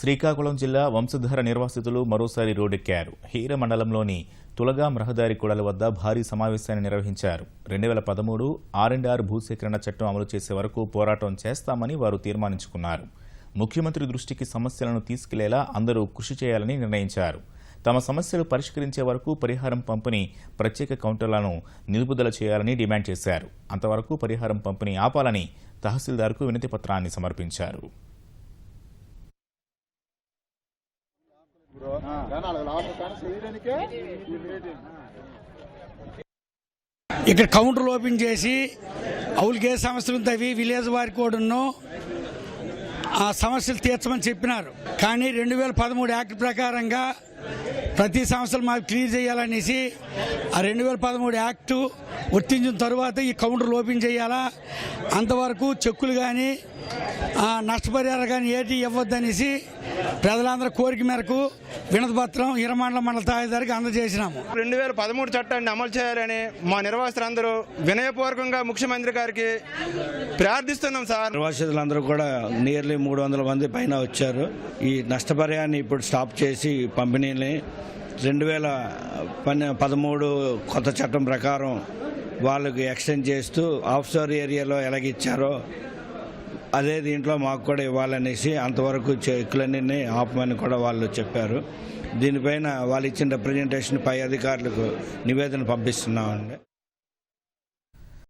శ్రీకాకుళం జిల్లా వంశధార నిర్వాసితులు మరోసారి రోడ్డెక్కారు. హీర మండలంలోని తులగాం రహదారి కూడలి వద్ద భారీ సమావేశాన్ని నిర్వహించారు. 2013 R&R భూసేకరణ చట్టం అమలు చేసే వరకు పోరాటం చేస్తామని వారు తీర్మానించుకున్నారు. ముఖ్యమంత్రి దృష్టికి సమస్యలను తీసుకెళ్లేలా అందరూ కృషి చేయాలని నిర్ణయించారు. తమ సమస్యలు పరిష్కరించే వరకు పరిహారం పంపిణీ ప్రత్యేక కౌంటర్లను నిలుపుదల చేయాలని డిమాండ్ చేశారు. అంతవరకు పరిహారం పంపిణీ ఆపాలని తహసీల్దార్కు వినతి పత్రాన్ని సమర్పించారు. ఇక్కడ కౌంటర్లు ఓపెన్ చేసి అవులకే సమస్యలు తవ్వి విలేజ్ వారి కోడ్ను ఆ సమస్యలు తీర్చమని చెప్పినారు. కానీ 2013 యాక్ట్ ప్రకారంగా ప్రతి సంవత్సరం మాకు క్లియర్ చేయాలనేసి ఆ 2013 యాక్టు వర్తించిన తరువాత ఈ కౌంటర్లు ఓపెన్ చేయాలా, అంతవరకు చెక్కులు కానీ నష్టపరిహారం కానీ ఏటి ఇవ్వద్దనేసి ప్రజలందరూ కోరిక మేరకు వినతి పత్రం ఇరమండల మండల తహసీల్దార్కి అందజేసినాము. 2013 చట్టాన్ని అమలు చేయాలని మా నిర్వాసితులందరూ వినయపూర్వకంగా ముఖ్యమంత్రి గారికి ప్రార్థిస్తున్నాం సార్. నిర్వాసితులందరూ కూడా నియర్లీ 300 మంది పైన వచ్చారు. ఈ నష్టపరిహారాన్ని ఇప్పుడు స్టాప్ చేసి పంపిణీని 2013 కొత్త చట్టం ప్రకారం వాళ్ళకి ఎక్స్టెండ్ చేస్తూ ఆఫ్షోర్ ఏరియాలో ఎలాగిచ్చారో అదే దీంట్లో మాకు కూడా ఇవ్వాలనేసి అంతవరకు చెక్కులన్నీ ఆపమని కూడా వాళ్ళు చెప్పారు. దీనిపైన వాళ్ళు ఇచ్చిన రిప్రజెంటేషన్ పై అధికారులకు నివేదన పంపిస్తున్నామండి.